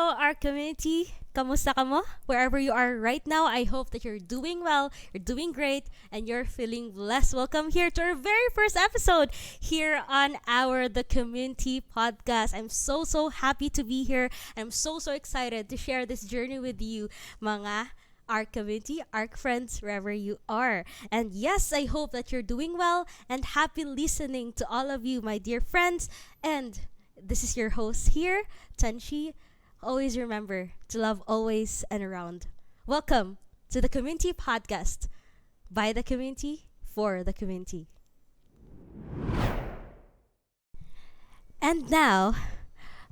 Hello, our community. Kamusta ka mo? Wherever you are right now, I hope that you're doing well, you're doing great, and you're feeling blessed. Welcome here to our very first episode here on our The Community Podcast. I'm so happy to be here. I'm so excited to share this journey with you, mga ARC community, ARC friends, wherever you are. And yes, I hope that you're doing well and happy listening to all of you, my dear friends. And this is your host here, 𝗙𝗪. Always remember to love always and around. Welcome to the Community Podcast by the community for the community. And now,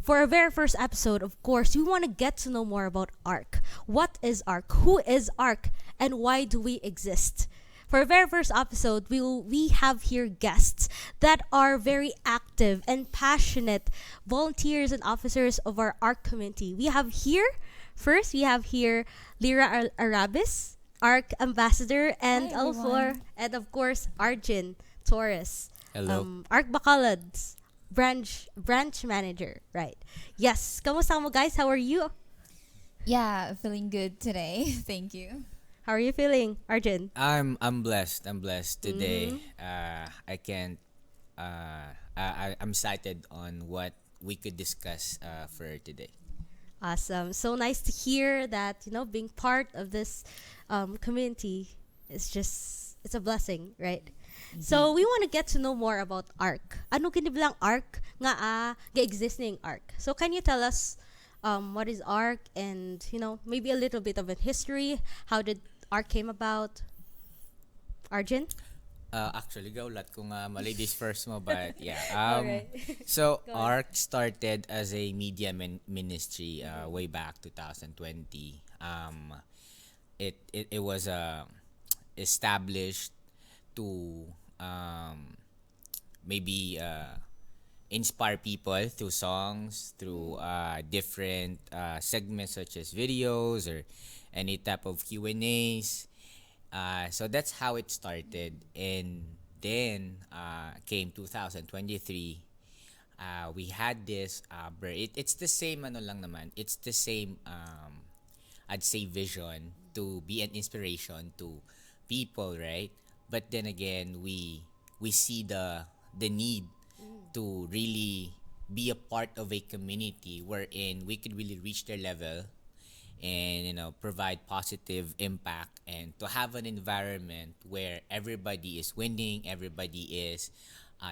for our very first episode, of course, we want to get to know more about ARC. What is ARC? Who is ARC? And why do we exist? For our very first episode, we have here guests that are very active and passionate volunteers and officers of our ARC community. We have here 𝗪𝗏 ARC ambassador, and Hi, also, everyone. and of course, Arjun Torres, Hello. ARC Bacolod's branch manager. Right? Yes. Kamusta mo guys? How are you? Yeah, feeling good today. Thank you. How are you feeling, Arjun? I'm blessed. I'm blessed today. Mm-hmm. I can't. I'm excited on what we could discuss for today. Awesome. So nice to hear that, being part of this community it's a blessing, right? So we want to get to know more about ARC. Ano kinibilang ARC nga ga-existing ARC? So can you tell us what is ARC, and maybe a little bit of a history? How did ARC came about? Arjun? Actually, gaulat ko nga ladies first mo, but yeah. Alright. So Go ahead. ARC started as a media ministry way back 2020. It was established to maybe inspire people through songs, through different segments such as videos or any type of Q&As. So that's how it started. And then came 2023. We had this, it's the same lang naman. It's the same, I'd say, vision to be an inspiration to people, right? But then again, we see the need to really be a part of a community wherein we could really reach their level and provide positive impact, and to have an environment where everybody is winning, everybody is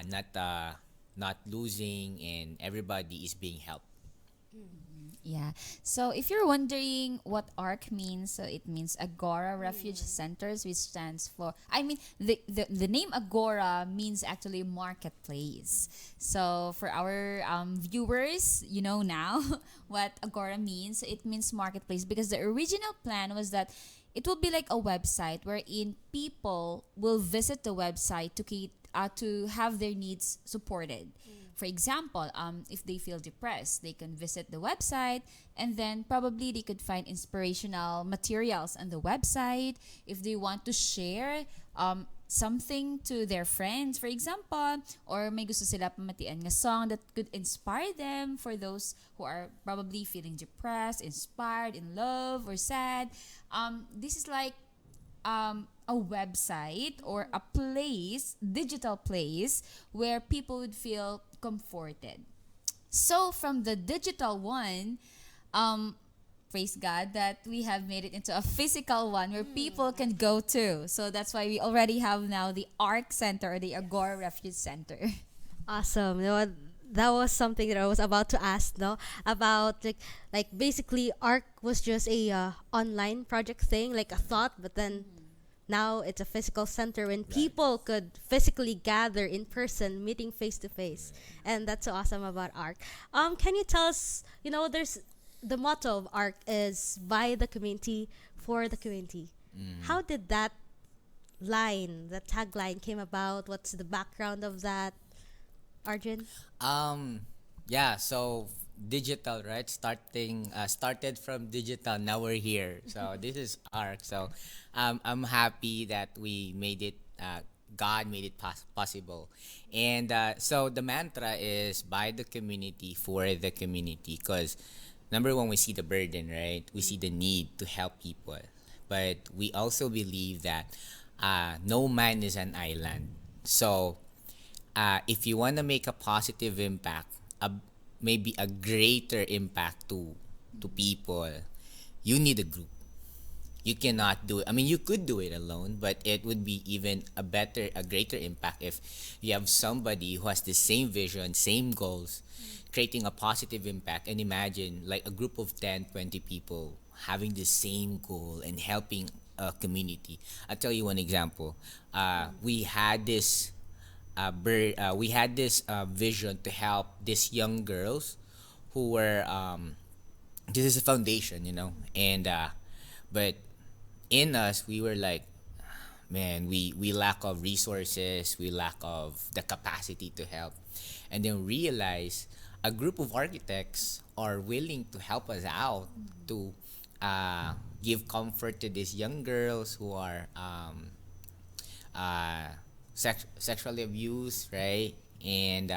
not losing, and everybody is being helped. Yeah. So if you're wondering what ARC means, so it means Agora Refuge Centers, which stands for, the name Agora means actually marketplace. So for our viewers, you know now what Agora means. It means marketplace because the original plan was that it will be like a website wherein people will visit the website to have their needs supported. For example, if they feel depressed, they can visit the website, and then probably they could find inspirational materials on the website. If they want to share something to their friends, for example, or may gusto sila pamatian nga song that could inspire them, for those who are probably feeling depressed, inspired, in love, or sad. This is like a website or a place, digital place, where people would feel comforted. So from the digital one, praise God that we have made it into a physical one where people can go to. So that's why we already have now the ARC Center, or the Agora Refuge Center. Awesome. That was something that I was about to ask, no? About like basically ARC was just a online project thing, like a thought, but then now it's a physical center when people could physically gather in person, meeting face to face. And that's so awesome about ARC. Can you tell us, there's the motto of ARC is by the community for the community. How did that tagline came about? What's the background of that, Arjun? Yeah, so digital, right? Started from digital, now we're here. So this is ARC. So I'm happy that we made it, God made it possible. And so the mantra is by the community for the community, because number one, we see the burden, right? We see the need to help people. But we also believe that no man is an island. So if you want to make a positive impact, maybe a greater impact to people, you need a group. You cannot do it. I mean, you could do it alone, but it would be even a greater impact if you have somebody who has the same vision, same goals, creating a positive impact. And imagine like a group of 10, 20 people having the same goal and helping a community. I'll tell you one example. We had this vision to help these young girls who were this is a foundation, and but in us we were like, man, we lack of resources, we lack of the capacity to help, and then realize a group of architects are willing to help us out to give comfort to these young girls who are sexually abused, right? And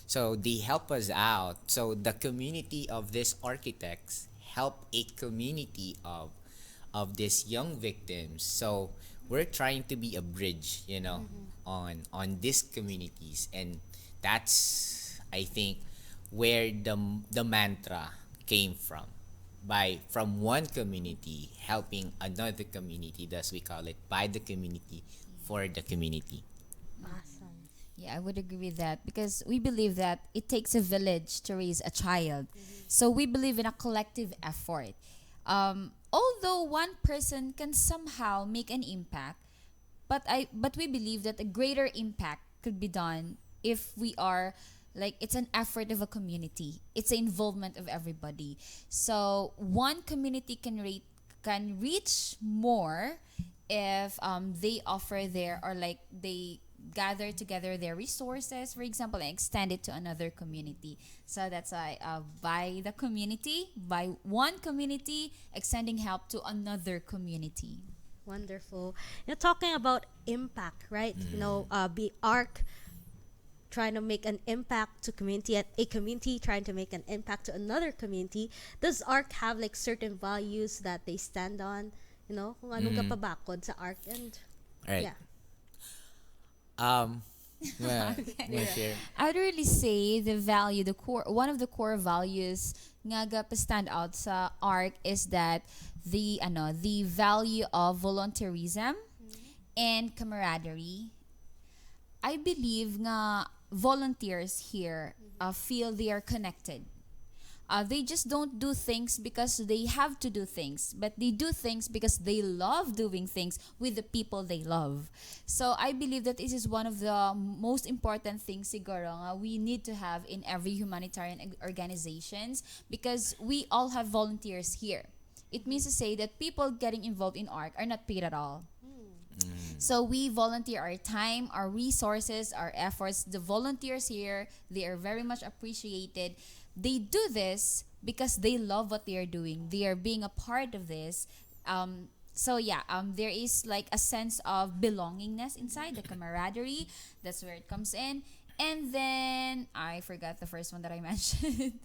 so they help us out. So the community of these architects help a community of these young victims. So we're trying to be a bridge, on these communities, and that's, I think, where the mantra came from one community helping another community. Thus we call it by the community for the community. Awesome. Yeah, I would agree with that because we believe that it takes a village to raise a child. So we believe in a collective effort. Although one person can somehow make an impact, but we believe that a greater impact could be done if we are like it's an effort of a community. It's the involvement of everybody. So one community can reach more if they offer their or like they gather together their resources, for example, and extend it to another community. So that's why by one community extending help to another community. Wonderful. Talking about impact, right? Be ARC trying to make an impact to community at a community trying to make an impact to another community. Does ARC have like certain values that they stand on? Kung anong kapabakod sa ARC and Right. yeah. Yeah, wanna share? I'd really say one of the core values nga stand out sa ARC is that the value of volunteerism and camaraderie. I believe nga volunteers here feel they are connected. They just don't do things because they have to do things, but they do things because they love doing things with the people they love. So I believe that this is one of the most important things siguro nga we need to have in every humanitarian organizations because we all have volunteers here. It means to say that people getting involved in ARC are not paid at all. So we volunteer our time, our resources, our efforts. The volunteers here, they are very much appreciated. They do this because they love what they are doing. They are being a part of this. There is like a sense of belongingness inside, the camaraderie. That's where it comes in. And then I forgot the first one that I mentioned.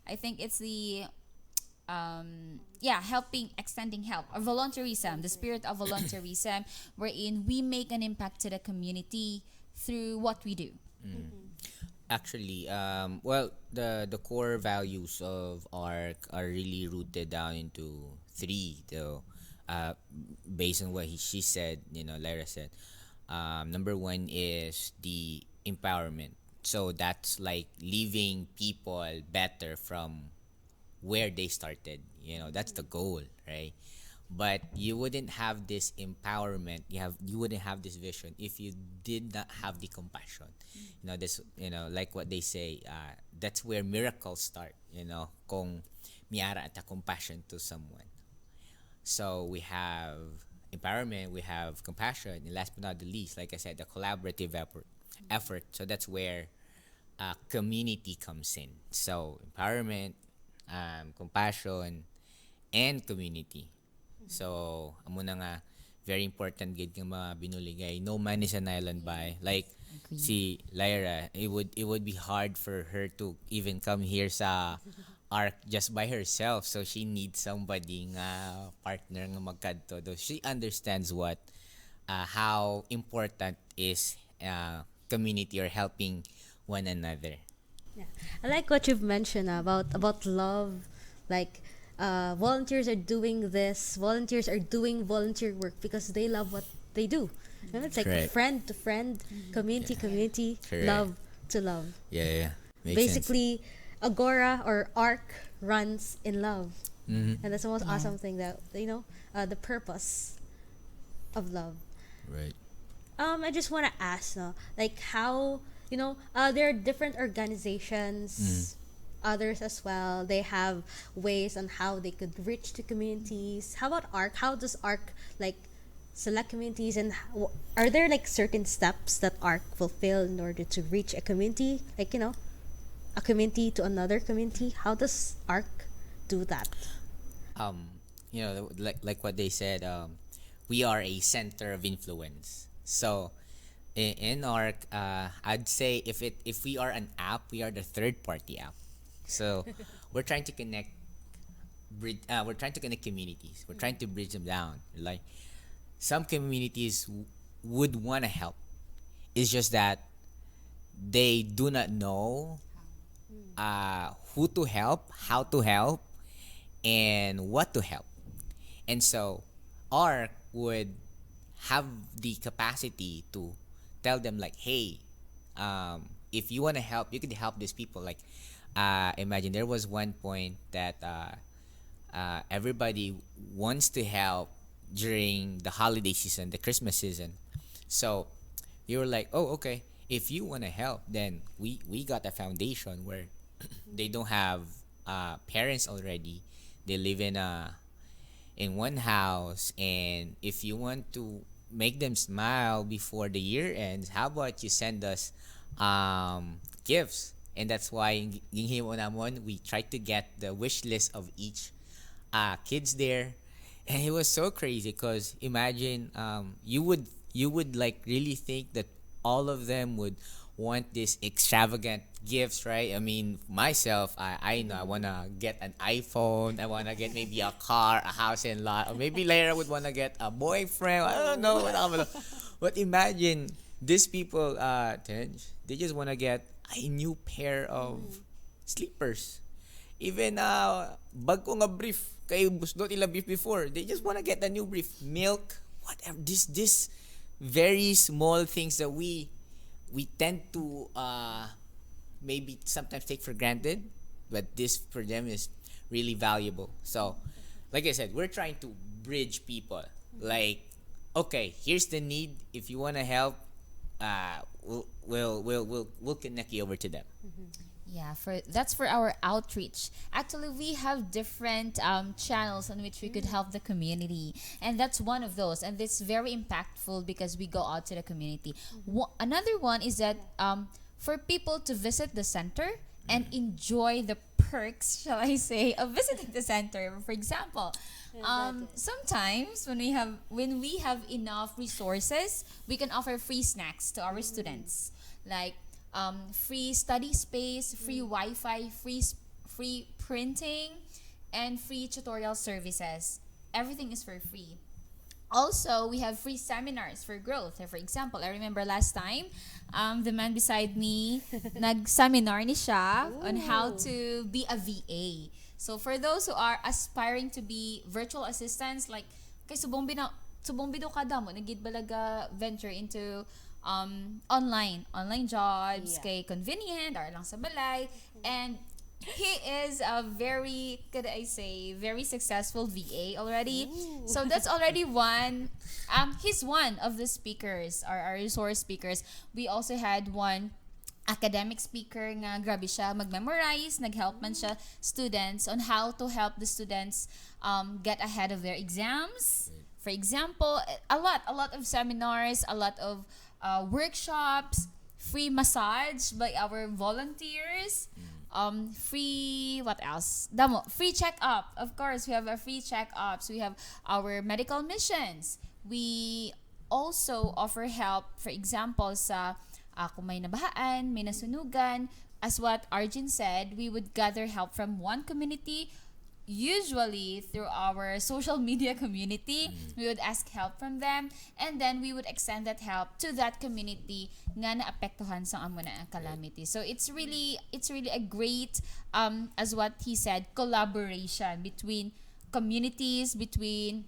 I think it's the extending help, or volunteerism, the spirit of volunteerism, wherein we make an impact to the community through what we do. Actually, the core values of ARC are really rooted down into three, though, based on what she said, Lyra said. Number one is the empowerment. So that's like leaving people better from where they started. That's the goal, right? But you wouldn't have this empowerment, you wouldn't have this vision if you did not have the compassion. Like what they say, that's where miracles start, kung miyara at a compassion to someone. So we have empowerment, we have compassion, and last but not the least, like I said, the collaborative effort. So that's where community comes in. So empowerment, compassion, and community. So, amo na nga, very important gid nga mga binuligay. No man is an island by. Like si Lyra, it would be hard for her to even come here sa Arc just by herself, so she needs somebody nga partner nga magkadto. Though she understands what how important is community or helping one another. Yeah. I like what you've mentioned about love. Like, volunteers are doing this. Volunteers are doing volunteer work because they love what they do. You know, it's like Correct. friend to friend, community community, Correct. love to love. Yeah. Makes Basically, Agora or ARC runs in love, sense. Mm-hmm. and that's the most awesome thing that the purpose of love. Right. I just want to ask, no, like how there are different organizations, others as well. They have ways on how they could reach the communities. How about ARC? How does ARC like select communities, and are there like certain steps that ARC fulfill in order to reach a community? Like a community to another community. How does ARC do that? Like what they said, we are a center of influence. So in ARC, I'd say if we are an app, we are the third party app. So we're trying to connect we're trying to connect communities. We're trying to bridge them down. Like some communities would want to help. It's just that they do not know who to help, how to help, and what to help. And so ARC would have the capacity to tell them like, hey, if you want to help, you could help these people. Like, imagine there was one point that everybody wants to help during the holiday season, the Christmas season. So you were like, oh, okay. If you want to help, then we got a foundation where they don't have parents already. They live in one house, and if you want to make them smile before the year ends, how about you send us gifts? And that's why in Ginghimo Namon, we tried to get the wish list of each kids there. And it was so crazy because imagine you would like really think that all of them would want this extravagant gifts, right? I mean, myself, I know I wanna get an iPhone. I wanna get maybe a car, a house and lot, or maybe later I would wanna get a boyfriend. I don't know. But imagine these people, they just wanna get a new pair of slippers. Even bag ko nga brief kay busdot ila brief before. They just wanna get a new brief, milk, whatever. This very small things that we tend to maybe sometimes take for granted, but this for them is really valuable. So, like I said, we're trying to bridge people. Like, okay, here's the need. If you want to help, we'll connect you over to them. Yeah, that's for our outreach. Actually, we have different channels on which we could help the community, and that's one of those. And it's very impactful because we go out to the community. Another one is that for people to visit the center and enjoy the perks, shall I say, of visiting the center. For example, sometimes when we have enough resources, we can offer free snacks to our students, like free study space, free Wi-Fi, free printing, and free tutorial services. Everything is for free. Also, we have free seminars for growth. For example, I remember last time, the man beside me, nag-seminar ni siya on how to be a VA. So for those who are aspiring to be virtual assistants, like kay subong bido kada mo nagid balaga venture into online jobs, kay convenient or lang sa balay, and he is a very, could I say, very successful VA already. Ooh. So that's already one. He's one of the speakers, our resource speakers. We also had one academic speaker nga grabe siya mag-memorize, nag-help man siya students on how to help the students get ahead of their exams. For example, a lot of seminars, a lot of workshops, free massage by our volunteers, free, what else? Free checkup. Of course, we have our free checkups. We have our medical missions. We also offer help, for example, sa kung may nabahaan, may nasunugan, as what Arjun said, we would gather help from one community, usually through our social media community. We would ask help from them, and then we would extend that help to that community nga naapektuhan sa amo na ang calamity. So it's really a great, as what he said, collaboration between communities, between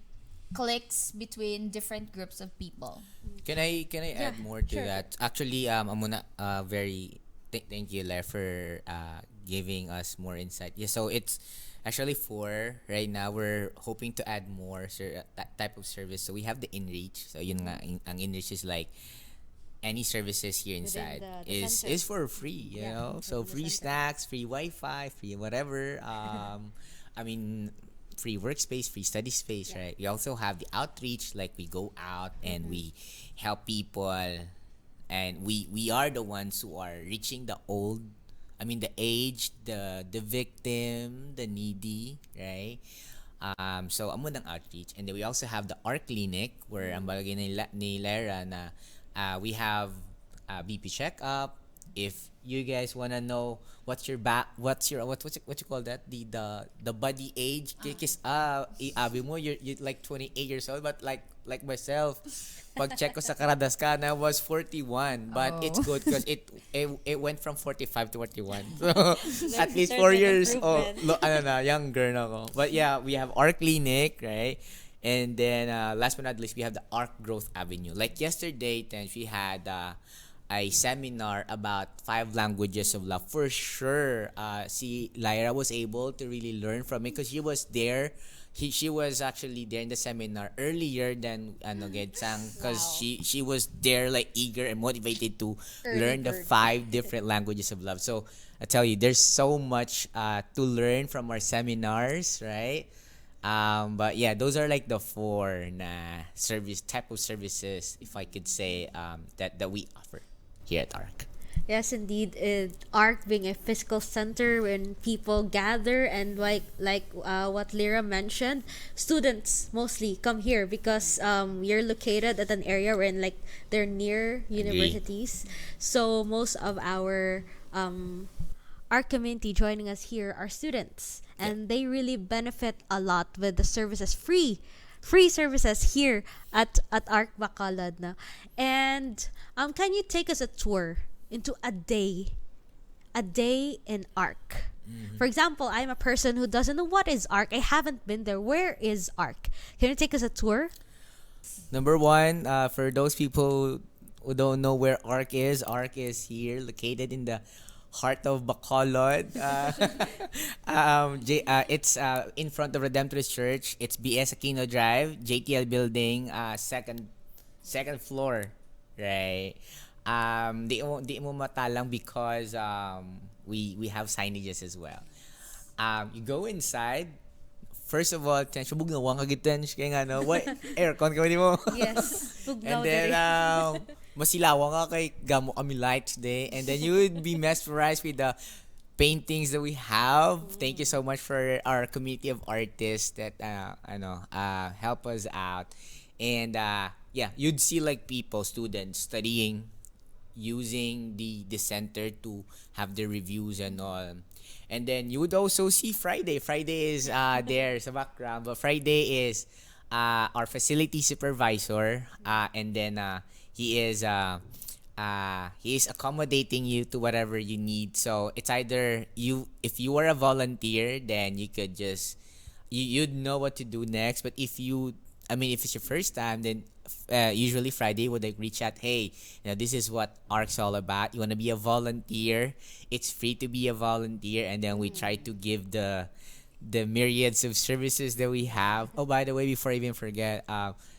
cliques, between different groups of people. Can I Yeah, add more to sure. that? Actually, amo na very thank you, Le, for giving us more insight. Yeah, so it's actually four right now. We're hoping to add more that type of service. So we have the InReach. So yun nga, ang InReach is like any services here Within inside the center. is for free, you Yeah, know. So within the free center. snacks, free Wi-Fi, free whatever. I mean, free workspace, free study space, Yeah. right? We also have the outreach, like we go out and we help people, and we are the ones who are reaching the old. I mean, the aged, the victim, the needy, right? So amo ng outreach, and then we also have the ARC clinic where ang balagay ni Lera na we have BP checkup. If you guys wanna know what's your what you call that, the body age, kikis iabi mo you're like 28 years old, but like myself, pag check ko sa Karadascana was 41, but it's Oh. good because it went from 45 to 41, so at least There's 4 an years improvement. younger na ako. But yeah, we have our clinic, right? And then last but not least, we have the ARC Growth Avenue. Like yesterday, then we had a seminar about 5 languages of love. For sure, si Lyra was able to really learn from it because she was there. She was actually there in the seminar earlier than Gedsang, because Wow. she was there like eager and motivated to Early learn the bird. 5 different languages of love. So I tell you, there's so much to learn from our seminars, right? But yeah, those are like the 4 na service type of services, if I could say, that we offer here at ARC. Yes, indeed. Art being a physical center when people gather, and what Lyra mentioned, students mostly come here because you're located at an area where they're near universities. So most of our art community joining us here are students, and they really benefit a lot with the services, free services here at Arc Bacolod na. And can you take us a tour into a day in Arc? For example, I'm a person who doesn't know what is Arc. I haven't been there. Where is Arc? Can you take us a tour? Number 1, for those people who don't know where ARC is here, located in the heart of Bacolod. It's in front of Redemptorist Church. It's BS Aquino Drive, JTL building, second floor, right? Di mo matalang because we have signages as well. You go inside. First of all, subog na wang kagitan kaya nga no, what aircon ka mo. Yes. And then masilawa ka kay gamo kami lights day, and then you would be mesmerized with the paintings that we have. Thank you so much for our community of artists that help us out. And yeah, you'd see like people, students studying, using the center to have their reviews and all. And then you would also see Friday. Friday is there sa background, but Friday is our facility supervisor, and then he is accommodating you to whatever you need. So it's either if you are a volunteer, then you could just you'd know what to do next. But if it's your first time, then usually Friday would like reach out, hey, this is what ARC's all about. You want to be a volunteer? It's free to be a volunteer, and then we try to give the myriads of services that we have. Oh, by the way, before I even forget,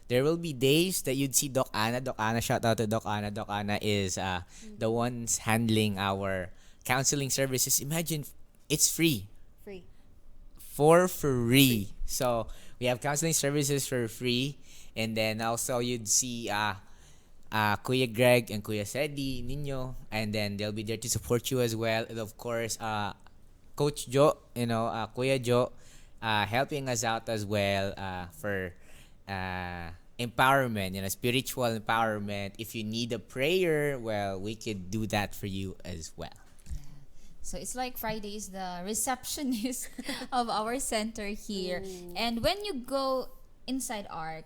there will be days that you'd see Doc Ana. Doc Ana, shout out to Doc Ana. Doc Ana is the ones handling our counseling services. Imagine, it's free. Free. For free. So we have counseling services for free, and then also you'd see Kuya Greg and Kuya Sedi Nino, and then they'll be there to support you as well. And of course, Coach Joe, Kuya Joe, helping us out as well for empowerment, spiritual empowerment. If you need a prayer, well, we could do that for you as well. So it's like Friday is the receptionist of our center here. And when you go inside ARC,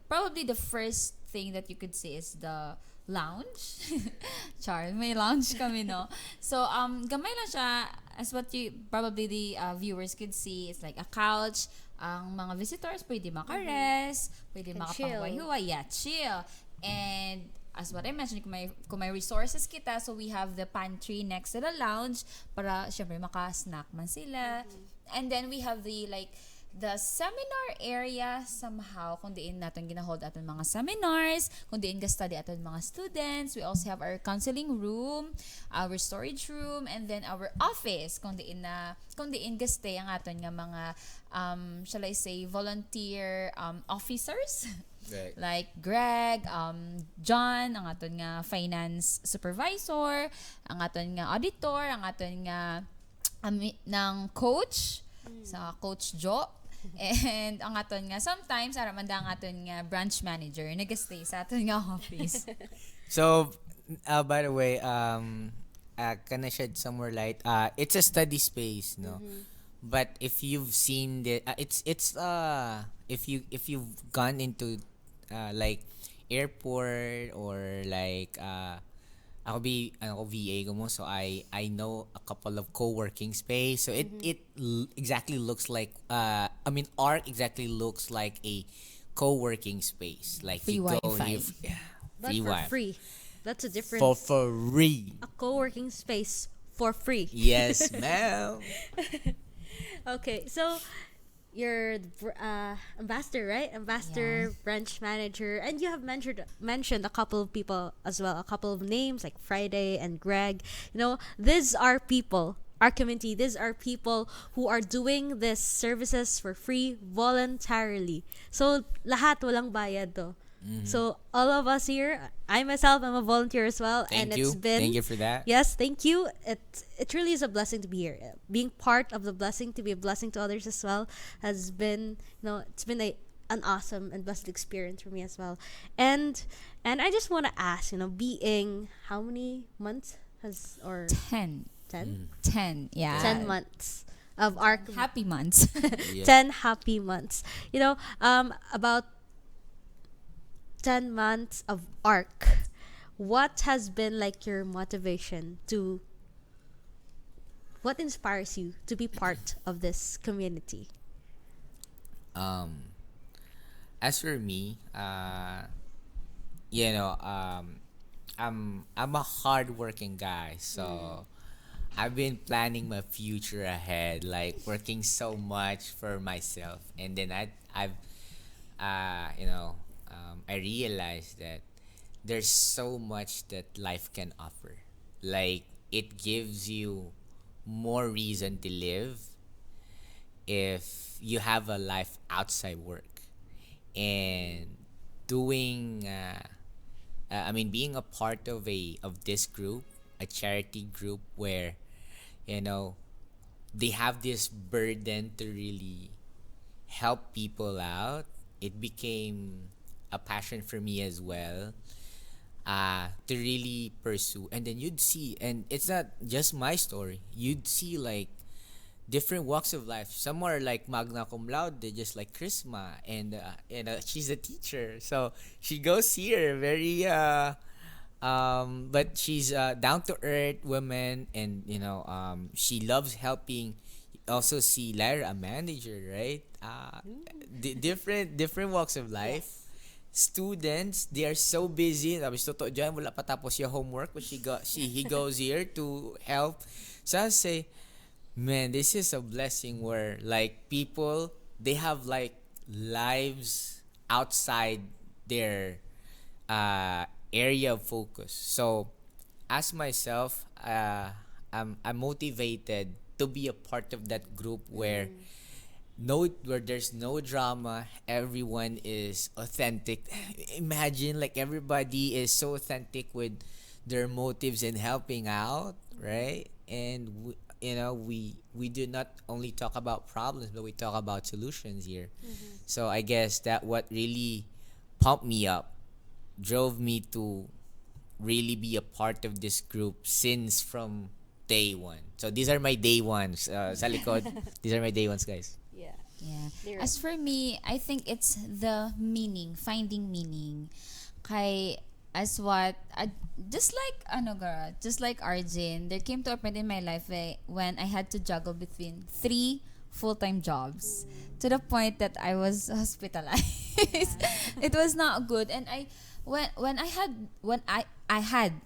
probably the first thing that you could see is the lounge. Char, may lounge kami, no? So gamay lang siya, as what you probably the viewers could see. It's like a couch. Ang mga visitors pwede makarest, pwede makapanghuay-huay, chill. And as what I mentioned, kung may resources kita, so we have the pantry next to the lounge para syempre maka-snack man sila. And then we have the seminar area somehow kung diin natin ginahold aton mga seminars, kung diin ga-study aton mga students. We also have our counseling room, our storage room, and then our office kung diin ga-stay ang aton nga mga shall I say volunteer officers. Right. Like Greg, John, ang aton nga finance supervisor, ang aton nga auditor, ang aton nga ng coach, sa Coach Jo, and ang aton nga sometimes aramanda ang aton nga branch manager nag-stay sa aton nga office. So, by the way, can I shed some more light? It's a study space, no. But if you've seen it's if you've gone into like airport or like ako VA ko mo, so I know a couple of co-working space, so it exactly looks like ARC exactly looks like a co-working space, like Free you go Wi-Fi. here, But free for Wi-Fi. free. That's a difference. For free. A co-working space for free. Yes, ma'am. Okay, so you're the ambassador, right? Ambassador, branch manager, and you have mentioned a couple of people as well, a couple of names like Friday and Greg. You know, these are people, our community. These are people who are doing these services for free voluntarily. So lahat walang bayad to. So all of us here, I myself am a volunteer as well, and Thank you. it's been Thank you for that. Yes, thank you. It really is a blessing to be here. Being part of the blessing, to be a blessing to others as well, has been, it's been an awesome and blessed experience for me as well. And I just want to ask, being how many months 10, 10 yeah. 10 months of our Happy months. Yeah. 10 happy months. About 10 months of ARC. What has been like your motivation what inspires you to be part of this community? As for me, I'm a hardworking guy, so I've been planning my future ahead, like working so much for myself, and then I realized that there's so much that life can offer. Like, it gives you more reason to live if you have a life outside work. And being a part of this group, a charity group where, they have this burden to really help people out, it became a passion for me as well, to really pursue. And then you'd see, and it's not just my story, you'd see like different walks of life. Some are like magna cum laude, just like Chrisma, and she's a teacher, so she goes here very but she's down to earth woman, and she loves helping. Also see Lyra, a manager, right? Different walks of life. Students, they are so busy. Tapos totoo dyan, wala pa tapos yung homework, but he goes here to help. So I say, man, this is a blessing where like people, they have like lives outside their area of focus. So as myself, I'm motivated to be a part of that group where there's no drama, everyone is authentic. Imagine like everybody is so authentic with their motives in helping out, right? And we do not only talk about problems, but we talk about solutions here. So I guess that what really pumped me up, drove me to really be a part of this group since from day one. So these are my day ones. Sa likod, these are my day ones, guys. Yeah. Yeah. They're- As for me, I think it's the meaning, finding meaning. Kay, as what, just like, just like Arjun, there came to a point in my life when I had to juggle between 3 full-time jobs to the point that I was hospitalized. It was not good. And when I had,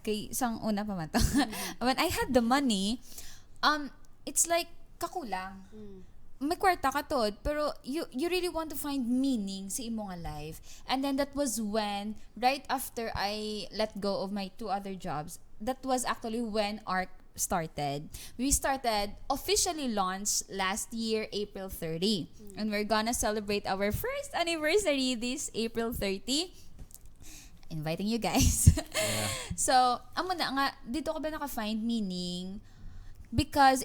kay isang una pa man to. When I had the money, it's like kakulang. May kwarta ka tod, pero you really want to find meaning sa imong life. And then that was when, right after I let go of my 2 other jobs, that was actually when ARC started. We started, officially launched last year, April 30. And we're gonna celebrate our first anniversary this April 30. Inviting you guys. So, amo na nga, dito ko ba naka-find meaning? Because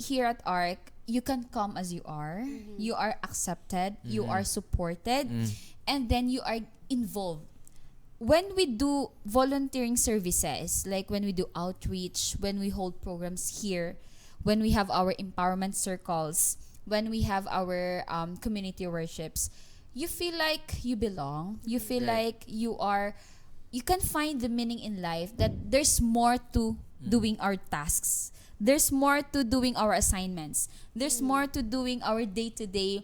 here at ARC, you can come as you are. You are accepted. You are supported. And then you are involved. When we do volunteering services, like when we do outreach, when we hold programs here, when we have our empowerment circles, when we have our community worships, you feel like you belong. You feel like you can find the meaning in life, that there's more to doing our tasks. There's more to doing our assignments. There's more to doing our day-to-day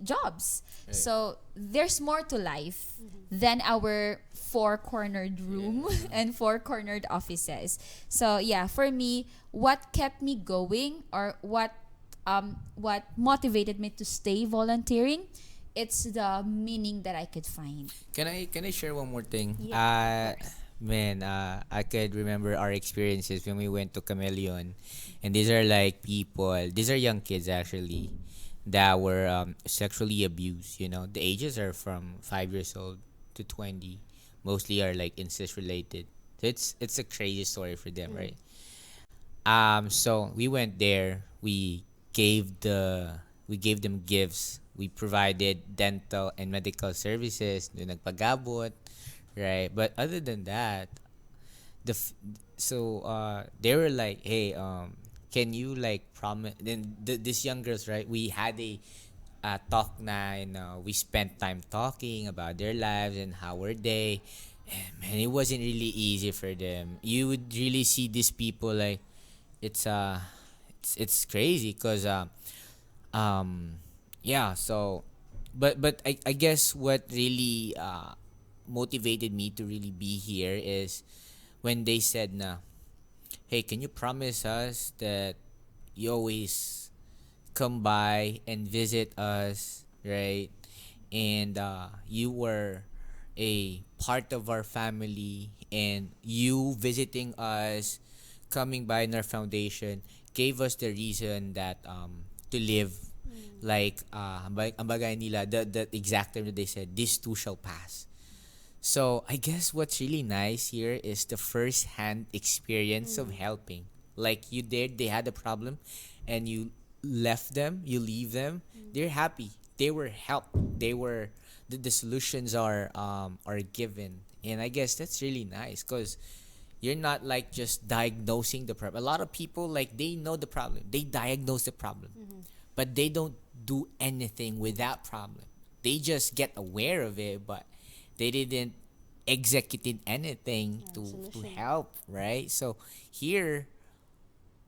jobs. Right. So there's more to life than our 4-cornered room and 4-cornered offices. So yeah, for me, what kept me going, or what motivated me to stay volunteering, it's the meaning that I could find. Can I share one more thing? Yeah, Man, I could remember our experiences when we went to Chameleon, and these are like these are young kids actually, that were sexually abused. You know, the ages are from 5 years old to 20. Mostly are like incest related. So it's a crazy story for them, right? So we went there. We gave them gifts. We provided dental and medical services. Nagpagabot. Right, but other than that, they were like, hey, can you like promise? Then these young girls, right? We had a talk na, and we spent time talking about their lives and how were they. And man, it wasn't really easy for them. You would really see these people like, it's crazy, cause yeah. So, but I guess what really motivated me to really be here is when they said na, hey, can you promise us that you always come by and visit us, right? And you were a part of our family, and you visiting us, coming by in our foundation, gave us the reason that to live. Like ang bagay nila, the exact term that they said, this too shall pass. So I guess what's really nice here is the first-hand experience of helping. Like they had a problem, and you leave them. They're happy. They were helped. The solutions are given, and I guess that's really nice, because you're not like just diagnosing the problem. A lot of people, like, they know the problem, they diagnose the problem, but they don't do anything with that problem. They just get aware of it, but they didn't execute anything to help, right? So here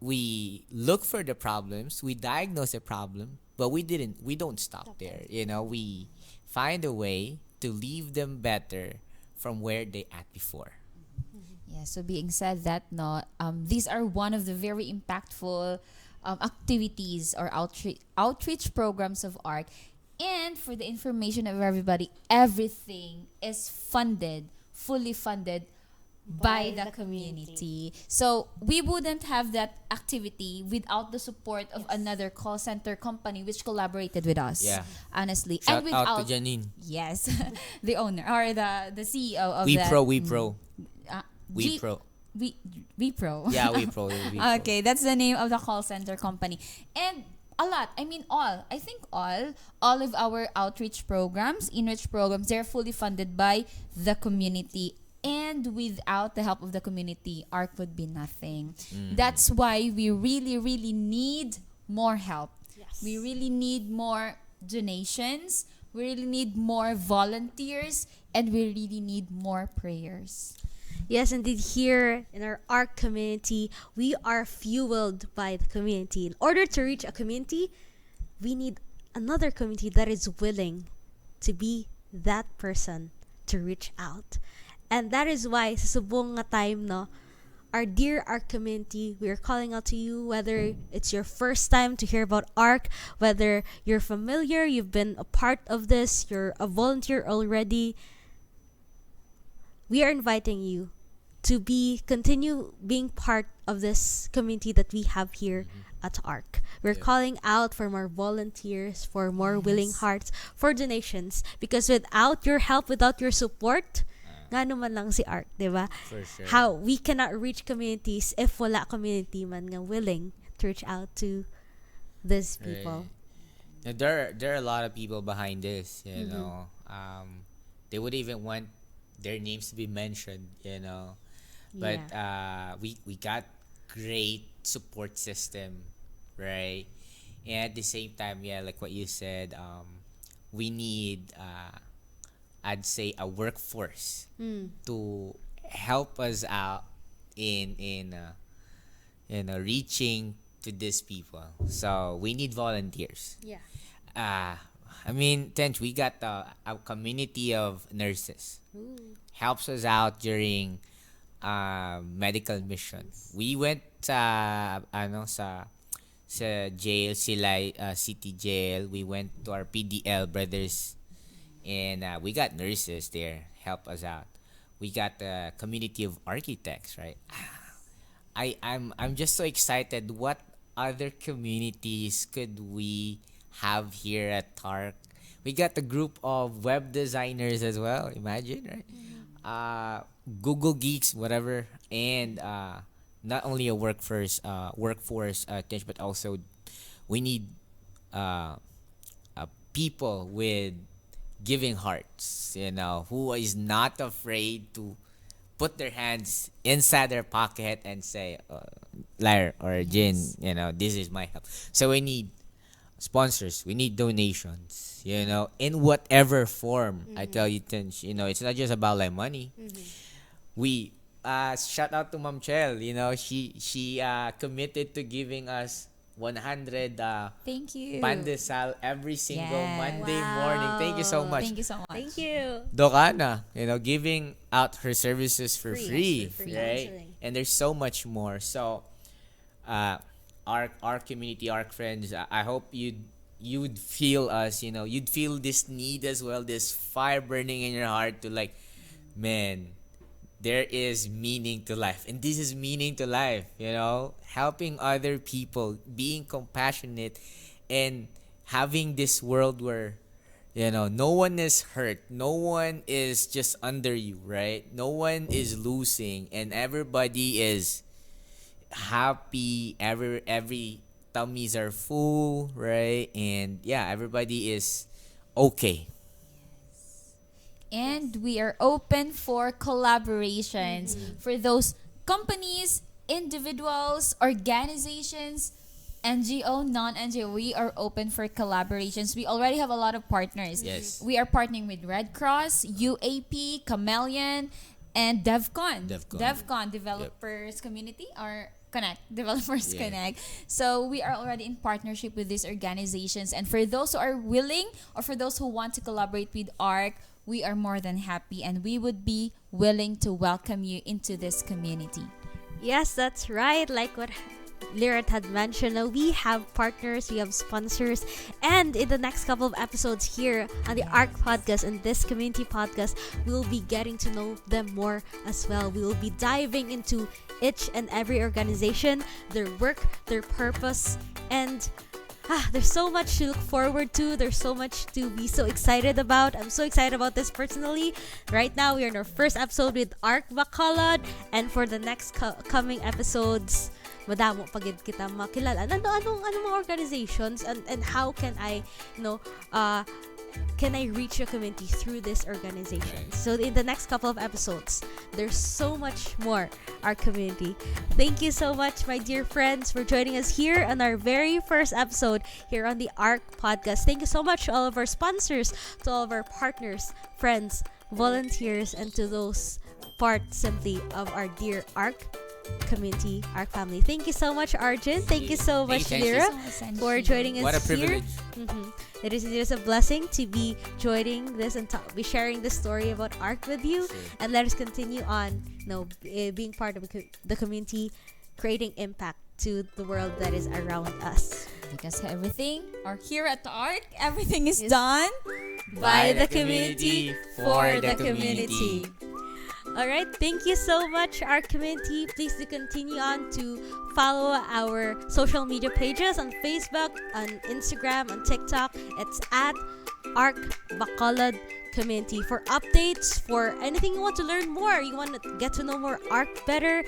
we look for the problems, we diagnose the problem, but we don't stop there. You know, we find a way to leave them better from where they at before. Yeah, so being said that, no, these are one of the very impactful activities or outreach programs of ARC. And for the information of everybody, everything is fully funded by the community. So we wouldn't have that activity without the support of another call center company which collaborated with us. Yeah. Honestly. Shout and without, out to Janine. Yes. The owner or the CEO of WePro. WePro. Yeah, WePro. Okay, that's the name of the call center company. And a lot. I mean, I think all of our outreach programs, enrich programs, they're fully funded by the community. And without the help of the community, ARC would be nothing. That's why we really, really need more help. Yes. We really need more donations. We really need more volunteers. And we really need more prayers. Yes, indeed, here in our ARC community, we are fueled by the community. In order to reach a community, we need another community that is willing to be that person to reach out. And that is why sa subong nga time, no, our dear ARC community, we are calling out to you, whether it's your first time to hear about ARC, whether you're familiar, you've been a part of this, you're a volunteer already. We are inviting you to continue being part of this community that we have here at ARC. We're calling out for more volunteers, for more willing hearts, for donations. Because without your help, without your support, nga naman lang si ARC, di ba? For sure. How we cannot reach communities if wala community man nga willing to reach out to these people. Now, there are a lot of people behind this, you know. They would even want their names to be mentioned, you know. But we got great support system, right? And at the same time, like what you said, we need I'd say a workforce to help us out in reaching to these people. So we need volunteers. Yeah. I mean, Tench, we got a community of nurses. Helps us out during medical mission. We went sa jail, city jail. We went to our PDL brothers, and we got nurses there help us out. We got a community of architects, right? I'm just so excited. What other communities could we have here at ARC? We got a group of web designers as well. Imagine, right? Google geeks, whatever, and not only a workforce, but also we need people with giving hearts, you know, who is not afraid to put their hands inside their pocket and say, Lyre or Jin, you know, this is my help. So we need sponsors, we need donations, you know, in whatever form. I tell you, Tinch, you know, it's not just about like money. We shout out to Ma'am Chel, you know, she committed to giving us 100 Thank you. pandesal every single Yes. Monday morning. Thank you so much. Thank you so much. Thank you. Dokana, you know, giving out her services for Free, free, free right? counseling. And there's so much more. So, our community, ARC friends, I hope you'd feel us, you know, you'd feel this need as well, this fire burning in your heart to like, man, there is meaning to life, and this is meaning to life, you know, helping other people, being compassionate, and having this world where, you know, no one is hurt, no one is just under you, right? No one is losing, and everybody is happy. Every tummies are full, right? And yeah, everybody is okay. And we are open for collaborations for those companies, individuals, organizations, NGO, non-NGO. We are open for collaborations. We already have a lot of partners. Yes. We are partnering with Red Cross, UAP, Chameleon, and DevCon Developers Community or Connect, Developers Yeah. Connect. So we are already in partnership with these organizations. And for those who are willing or for those who want to collaborate with ARC, we are more than happy and we would be willing to welcome you into this community. Yes, that's right. Like what Lyrat had mentioned, we have partners, we have sponsors, and in the next couple of episodes here on the ARC podcast and this community podcast, we'll be getting to know them more as well. We will be diving into each and every organization, their work, their purpose, and there's so much to look forward to. There's so much to be so excited about. I'm so excited about this personally. Right now, we're in our first episode with ARC Bacolod, and for the next coming episodes, madamo pagid kita makilala. Anong mga organizations and how can I, can I reach the community through this organization? Right. So in the next couple of episodes, there's so much more our community. Thank you so much, my dear friends, for joining us here on our very first episode here on the ARC podcast. Thank you so much to all of our sponsors, to all of our partners, friends, volunteers, and to those part simply of our dear ARC community, ARC family. Thank you so much, Arjun. Thank you so much, Thank you, Lyra, Senshi. for joining us What a here. privilege. It is a blessing to be joining this and be sharing this story about ARC with you. Sure. And let us continue on, being part of the community, creating impact to the world that is around us. Because everything, or here at the ARC, everything is Yes. done. By the community, for the community. Alright, thank you so much, our community. Please do continue on to follow our social media pages on Facebook, on Instagram, on TikTok. It's at ARC Bacolod Community for updates, for anything you want to learn more, you want to get to know more ARC better.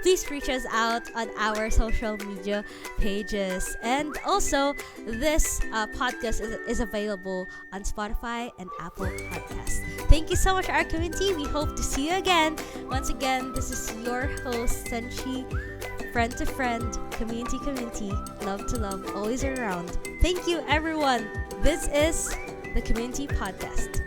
Please reach us out on our social media pages. And also, this podcast is available on Spotify and Apple Podcasts. Thank you so much, our community. We hope to see you again. Once again, this is your host, 𝗙𝗪, friend to friend, community, love to love, always around. Thank you, everyone. This is the Community Podcast.